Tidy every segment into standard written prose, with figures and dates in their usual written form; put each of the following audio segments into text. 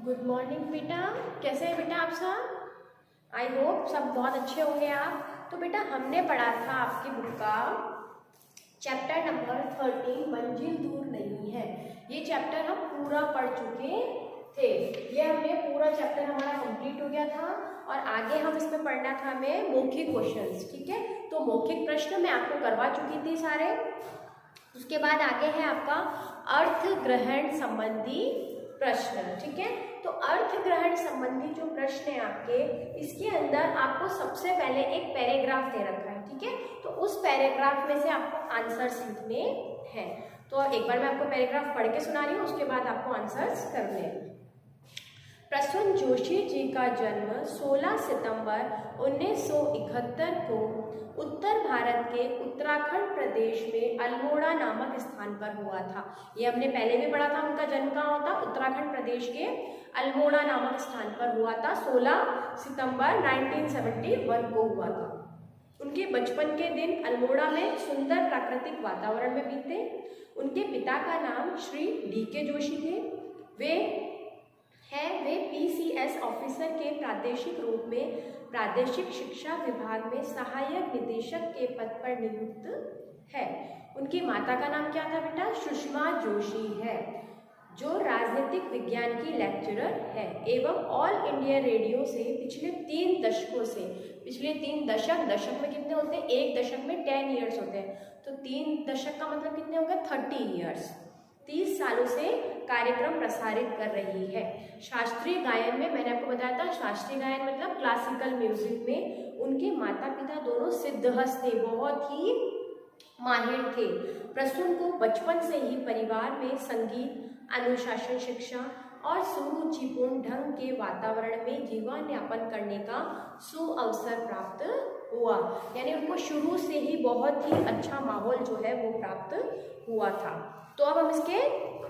Good morning बेटा, कैसे हैं बेटा आप सब? आई होप सब बहुत अच्छे होंगे आप। तो बेटा हमने पढ़ा था आपकी बुक का चैप्टर नंबर 13 मंजिल दूर नहीं है। ये चैप्टर हम पूरा पढ़ चुके थे। ये हमने पूरा चैप्टर हमारा कंप्लीट हो गया था और आगे हम इसमें पढ़ना था हमें मौखिक क्वेश्चंस। ठीक है, तो मौखिक प्रश्न मैं आपको करवा चुकी थी सारे। उसके बाद आगे है आपका अर्थ ग्रहण संबंधी प्रश्न। ठीक है, तो अर्थ ग्रहण संबंधी जो प्रश्न है आपके, इसके अंदर आपको सबसे पहले एक पैराग्राफ दे रखा है। ठीक है, तो उस पैराग्राफ में से आपको आंसर्स लिखने हैं। तो एक बार मैं आपको पैराग्राफ पढ़ के सुना रही हूँ, उसके बाद आपको आंसर्स करने हैं। प्रसून जोशी जी का जन्म 16 सितंबर 1971 को उत्तर भारत के उत्तराखंड प्रदेश में अल्मोड़ा नामक स्थान पर हुआ था। ये हमने पहले भी पढ़ा था, उनका जन्म कहाँ होता? उत्तराखंड प्रदेश के अल्मोड़ा नामक स्थान पर हुआ था। 16 सितंबर 1971 को हुआ था। उनके बचपन के दिन अल्मोड़ा में सुंदर प्राकृतिक वातावरण में बीते। उनके पिता का नाम श्री डी.के. जोशी थे। वे PCS ऑफिसर के प्रादेशिक रूप में प्रादेशिक शिक्षा विभाग में सहायक निदेशक के पद पर नियुक्त है। उनकी माता का नाम क्या था बेटा? सुषमा जोशी है, जो राजनीतिक विज्ञान की लेक्चरर है एवं ऑल इंडिया रेडियो से पिछले 3 दशकों से, पिछले 3 दशक, दशक में कितने होते हैं? एक दशक में 10 ईयर्स होते हैं, तो 3 दशक का मतलब कितने हो गए? 30 ईयर्स। 30 सालों से कार्यक्रम प्रसारित कर रही है। शास्त्रीय गायन में मैंने आपको बताया था, शास्त्रीय गायन मतलब क्लासिकल म्यूजिक में उनके माता पिता दोनों सिद्धहस्त थे, बहुत ही माहिर थे। प्रसून को बचपन से ही परिवार में संगीत, अनुशासन शिक्षा और सुरुचिपूर्ण ढंग के वातावरण में जीवन यापन करने का सुअवसर प्राप्त हुआ। यानी उनको शुरू से ही बहुत ही अच्छा माहौल जो है वो प्राप्त हुआ था। तो अब हम इसके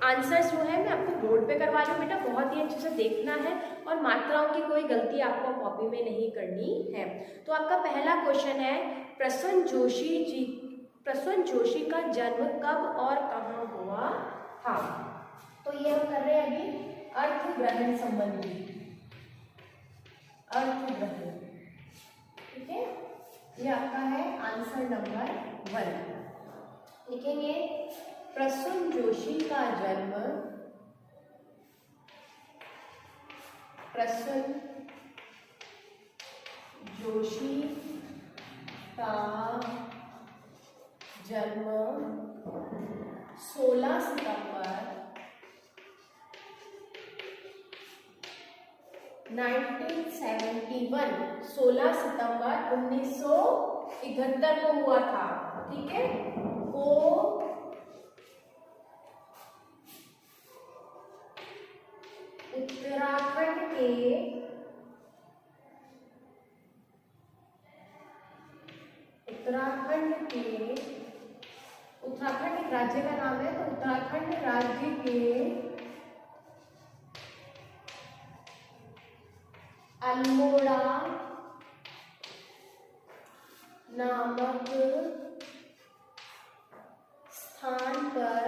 आंसर्स जो है मैं आपको बोर्ड पे करवा रही हूँ बेटा, बहुत ही अच्छे से देखना है और मात्राओं की कोई गलती आपको कॉपी में नहीं करनी है। तो आपका पहला क्वेश्चन है, प्रसून जोशी का जन्म कब और कहाँ हुआ था? तो ये हम कर रहे हैं अभी अर्थ ग्रहण संबंधी, अर्थ ग्रहण। ठीक है, ये आपका है आंसर नंबर 1। लिखेंगे प्रसून जोशी का जन्म, प्रसून जोशी का जन्म 16 सितंबर 1971, 16 सितंबर 1971 को हुआ था। ठीक है, को उत्तराखंड एक राज्य का नाम है, तो उत्तराखंड राज्य के अल्मोड़ा नामक स्थान पर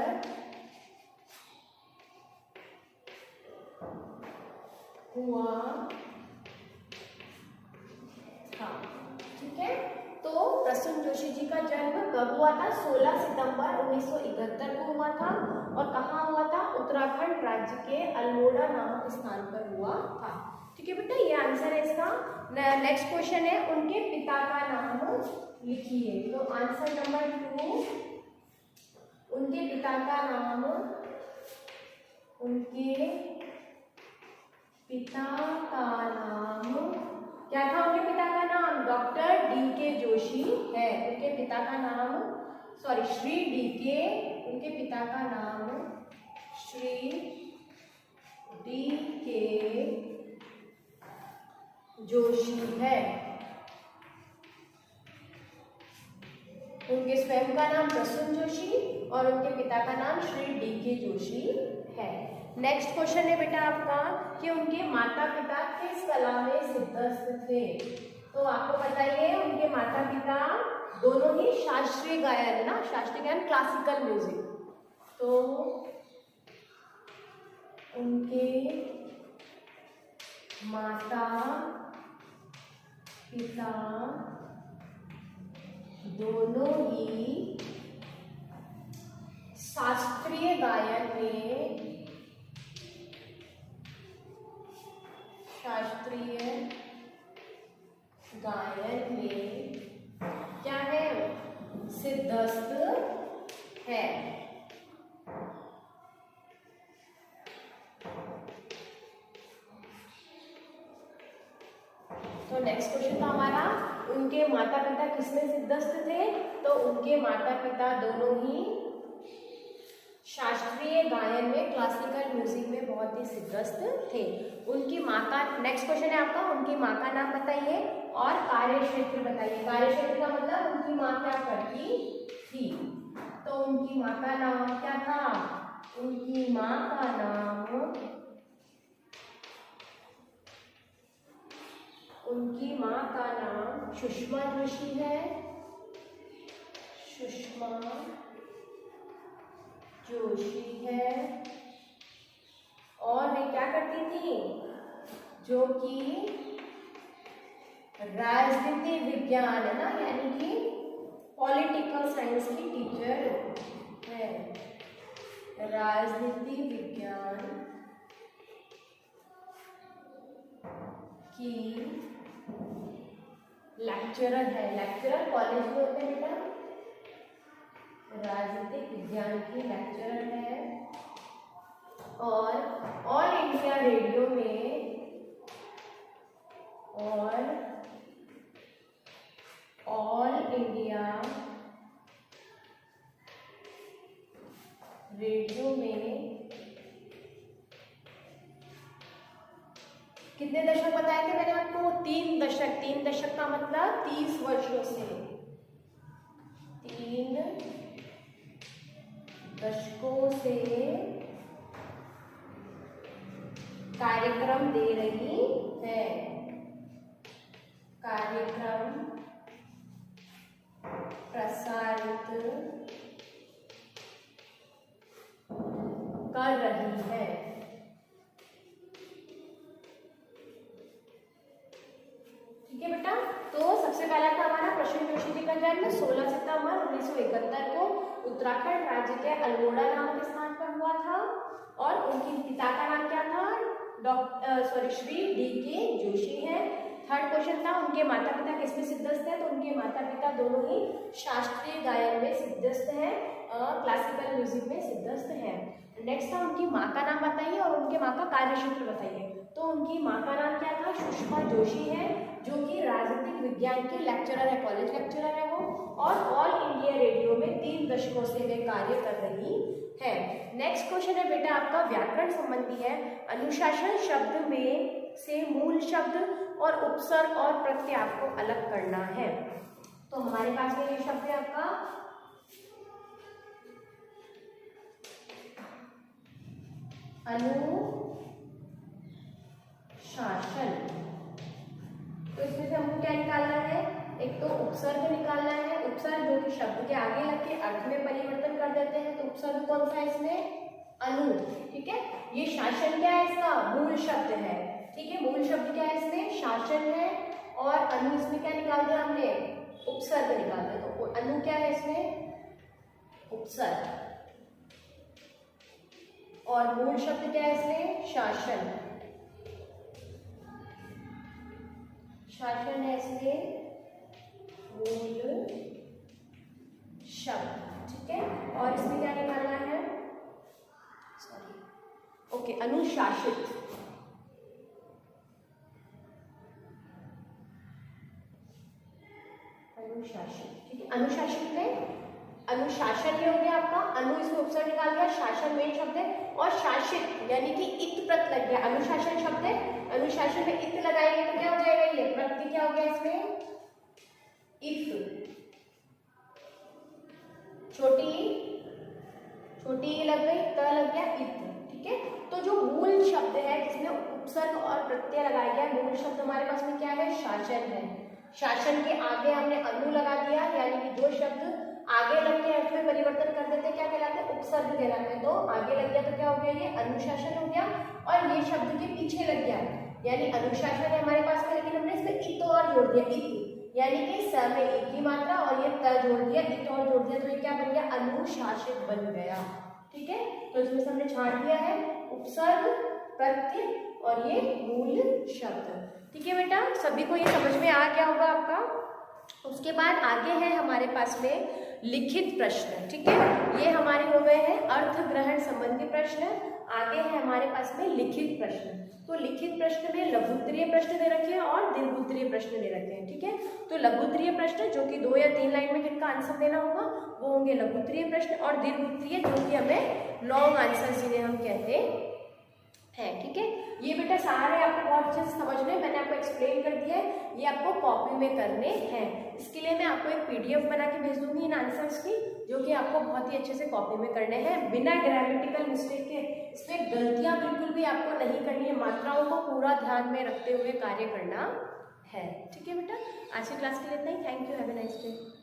हुआ था। ठीक है, तो प्रसून जोशी जी का जन्म कब हुआ था? 16 सितंबर 1971 को हुआ था। और कहाँ हुआ था? उत्तराखंड राज्य के अल्मोड़ा नामक स्थान पर हुआ था। ठीक है बेटा, ये आंसर है इसका। नेक्स्ट क्वेश्चन है, उनके पिता का नाम लिखिए। तो आंसर नंबर 2, उनके पिता का नाम, उनके पिता का नाम क्या था? उनके पिता का नाम डॉक्टर डी.के. जोशी है। उनके पिता का नाम, सॉरी, श्री डी.के. उनके पिता का नाम श्री डी.के. जोशी है। उनके स्वयं का नाम प्रसून जोशी और उनके पिता का नाम श्री डी.के. जोशी है। नेक्स्ट क्वेश्चन है बेटा आपका कि उनके माता पिता किस कला में सिद्धहस्त थे? तो आपको बताइए, उनके माता पिता दोनों ही शास्त्रीय गायन है ना, शास्त्रीय गायन क्लासिकल म्यूजिक। तो उनके माता पिता दोनों ही शास्त्रीय गायन में क्या है, सिद्धस्त है। तो नेक्स्ट क्वेश्चन था हमारा, उनके माता पिता किसमें सिद्धस्त थे? तो उनके माता पिता दोनों ही शास्त्रीय गायन में, क्लासिकल म्यूजिक में बहुत ही सिद्धस्त थे। उनकी माँ का, नेक्स्ट क्वेश्चन है आपका, उनकी माँ का नाम बताइए और कार्य क्षेत्र बताइए। कार्य क्षेत्र का मतलब उनकी माँ क्या करती थी? तो उनकी माँ का नाम क्या था? उनकी माँ का नाम सुषमा जोशी है। सुषमा जोशी है। और वे क्या करती थी? जो कि राजनीति विज्ञान है ना, यानी कि पॉलिटिकल साइंस की टीचर है। राजनीति विज्ञान की लेक्चरर है। लेक्चरर कॉलेज में होते हैं बेटा। राजनीतिक विज्ञान की लेक्चरर है और ऑल इंडिया रेडियो में कितने दशक बताए थे मैंने आपको? 3 दशक। 3 दशक का मतलब 30 वर्षों से, 3 दशकों से कार्यक्रम दे रही है। कार्यक्रम प्रसारित कर रही है। ठीक है बेटा। तो सबसे पहला था हमारा प्रसून जोशी जी का जन्म 16 सितंबर 1971 को उत्तराखंड राज्य के अल्मोड़ा नामक स्थान पर हुआ था। और उनके पिता का नाम क्या था? श्री D.K. जोशी है। थर्ड क्वेश्चन था, उनके माता पिता किसमें सिद्धस्त है? तो उनके माता पिता दोनों ही शास्त्रीय गायन में सिद्धस्त हैं, क्लासिकल म्यूजिक में सिद्धस्त हैं। नेक्स्ट था, उनकी माँ का नाम बताइए और उनके माँ का कार्य क्षेत्र बताइए। तो उनकी माँ का नाम क्या था? सुषमा जोशी है, जो कि राजनीतिक विज्ञान की लेक्चरर है, कॉलेज लेक्चरर है वो। और ऑल इंडिया रेडियो में 3 दशकों से वे कार्य कर रही है। नेक्स्ट क्वेश्चन है बेटा आपका व्याकरण संबंधी है। अनुशासन शब्द में से मूल शब्द और उपसर्ग और प्रत्यय आपको अलग करना है। तो हमारे पास में ये शब्द है आपका अनुशासन। तो इसमें से हमको क्या निकालना है? एक तो उपसर्ग निकालना है। उपसर्ग जो कि शब्द के आगे लग के अर्थ में परिवर्तन कर देते हैं। तो उपसर्ग कौन सा है इसमें? अनु। ठीक है। ये शासन क्या है? इसका मूल शब्द है। ठीक है, मूल शब्द क्या है इसमें? शासन है। और अनु इसमें क्या निकाल दिया हमने? उपसर्ग निकाल दिया। तो अनु क्या है इसमें? उपसर्ग। और मूल शब्द क्या है इसमें? शासन। शासन है इसमें मूल शब्द। ठीक है। और इसमें क्या निकालना है? सॉरी, ओके, अनुशासित। अनुशासित। ठीक है। अनुशासित में अनुशासन ये हो गया आपका, अनु इसमें उपसर्ग निकाल दिया, शासन मेन शब्द है। और शासित यानी कि इत प्रत लग गया। अनुशासन शब्द है, अनुशासन में इत लगाएंगे तो क्या हो जाएगा? ये प्रत्यय क्या हो गया इसमें? इत। छोटी लग गई, त लग गया, इत। ठीक है। तो जो मूल शब्द है जिसमें उपसर्ग और प्रत्यय लगाया गया, मूल शब्द हमारे पास में क्या है? शासन है। शासन के आगे हमने अनु लगा दिया, यानी कि जो शब्द आगे लग के अर्थ में परिवर्तन कर देते क्या कहलाते हैं, उपसर्ग कहलाते हैं। तो आगे लग गया तो क्या हो गया, ये अनुशासन हो गया, और ये शब्द के पीछे लग गया, यानी अनुशासन है हमारे पास में, लेकिन हमने इसमें इत और जोड़ दिया, इत, यानी कि स में एक ही मात्रा और ये त जोड़ दिया, इत और जोड़ दिया, तो ये क्या बन गया, अनुशासित बन गया। ठीक है, तो इसमें से हमने छांट दिया है उपसर्ग, प्रत्यय और ये मूल शब्द। ठीक है बेटा, सभी को ये समझ में आ गया होगा आपका। उसके बाद आगे है हमारे पास में लिखित प्रश्न। ठीक है, ये हमारे हो गए हैं अर्थ ग्रहण संबंधी प्रश्न। आगे है हमारे पास में लिखित प्रश्न। तो लिखित प्रश्न में लघुत्तरीय प्रश्न दे रखे हैं और दीर्घोत्तरीय प्रश्न दे रखे हैं। ठीक है, तो लघुत्तरीय प्रश्न जो कि 2 या 3 लाइन में जिनका आंसर देना होगा वो होंगे लघुत्तरीय प्रश्न, और दीर्घोत्तरीय जो कि हमें लॉन्ग आंसर जिन्हें हम कहते हैं। ठीक है, ये बेटा सारे आपको बहुत अच्छे से समझ में, मैंने आपको एक्सप्लेन कर दिया है, ये आपको कॉपी में करने हैं। इसके लिए मैं आपको एक पीडीएफ बना के भेज दूंगी इन आंसर्स की, जो कि आपको बहुत ही अच्छे से कॉपी में करने हैं बिना ग्रामेटिकल मिस्टेक के। इसमें गलतियां बिल्कुल भी आपको नहीं करनी है, मात्राओं को पूरा ध्यान में रखते हुए कार्य करना है। ठीक है बेटा, आज की क्लास के लिए इतना ही। Thank you, have a nice day.